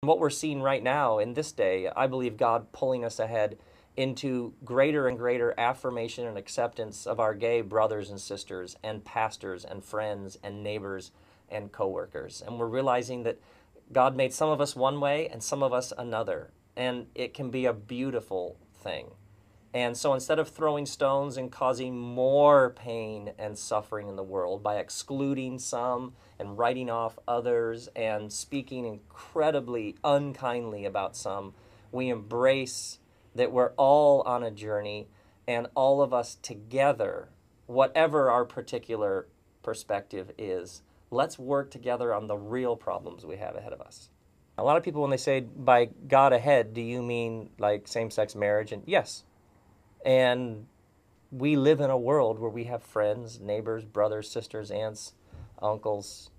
What we're seeing right now in this day, I believe God pulling us ahead into greater and greater affirmation and acceptance of our gay brothers and sisters and pastors and friends and neighbors and coworkers. And we're realizing that God made some of us one way and some of us another. And it can be a beautiful thing. And so instead of throwing stones and causing more pain and suffering in the world by excluding some and writing off others and speaking incredibly unkindly about some, we embrace that we're all on a journey, and all of us together, whatever our particular perspective is, let's work together on the real problems we have ahead of us. A lot of people, when they say by God ahead, do you mean like same-sex marriage? And yes. And we live in a world where we have friends, neighbors, brothers, sisters, aunts, uncles,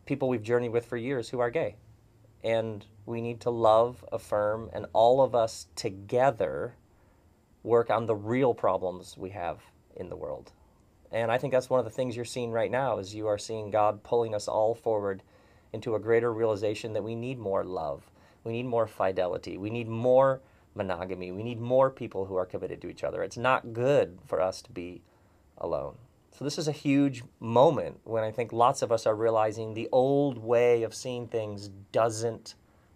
people we've journeyed with for years who are gay. And we need to love, affirm, and all of us together work on the real problems we have in the world. And I think that's one of the things you're seeing right now is you are seeing God pulling us all forward into a greater realization that we need more love. We need more fidelity. We need more monogamy. We need more people who are committed to each other. It's not good for us to be alone. So this is a huge moment when I think lots of us are realizing the old way of seeing things doesn't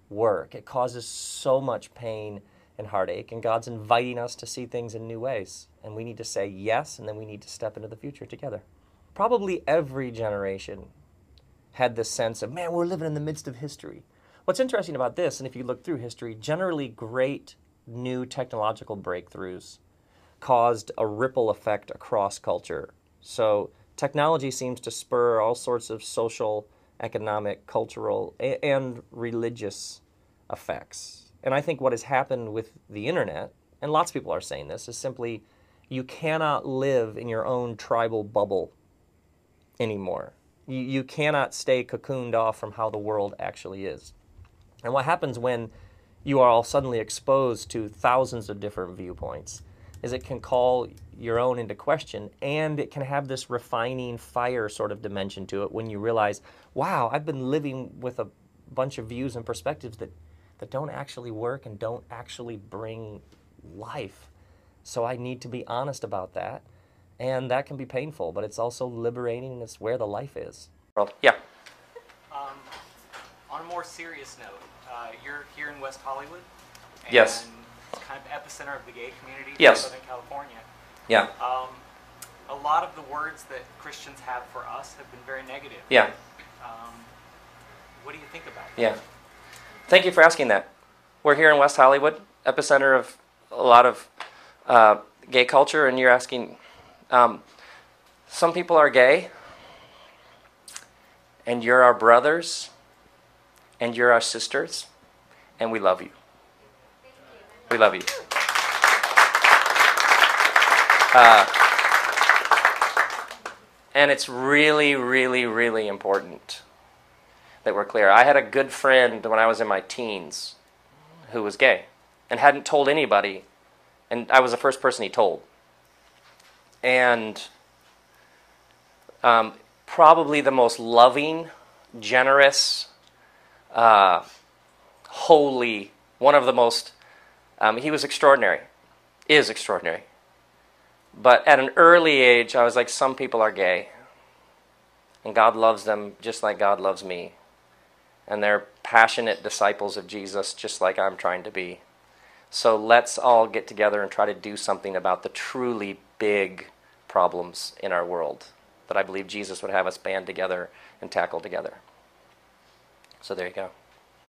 work. It causes so much pain and heartache, and God's inviting us to see things in new ways. And we need to say yes, and then we need to step into the future together. Probably every generation had this sense of, man, we're living in the midst of history. What's interesting about this, and if you look through history, generally great new technological breakthroughs caused a ripple effect across culture. So technology seems to spur all sorts of social, economic, cultural, and religious effects. And I think what has happened with the internet, and lots of people are saying this, is simply you cannot live in your own tribal bubble anymore. You cannot stay cocooned off from how the world actually is. And what happens when you are all suddenly exposed to thousands of different viewpoints is it can call your own into question, and it can have this refining fire sort of dimension to it when you realize, wow, I've been living with a bunch of views and perspectives that don't actually work and don't actually bring life. So I need to be honest about that. And that can be painful, but it's also liberating, and it's where the life is. Yeah. Um, on a more serious note, you're here in West Hollywood. And Yes. It's kind of epicenter of the gay community in Yes. Southern California. Yeah. A lot of the words that Christians have for us have been very negative. Yeah. What do you think about that? Yeah. Thank you for asking that. We're here in West Hollywood, epicenter of a lot of gay culture, and you're asking, some people are gay, and you're our brothers, and you're our sisters, and we love you. We love you. And it's really, really, really important that we're clear. I had a good friend when I was in my teens who was gay and hadn't told anybody, and I was the first person he told. And probably the most loving, generous, holy, one of the most, he was extraordinary, is extraordinary. But at an early age, I was like, some people are gay, and God loves them just like God loves me. And they're passionate disciples of Jesus just like I'm trying to be. So let's all get together and try to do something about the truly big problems in our world that I believe Jesus would have us band together and tackle together. So there you go.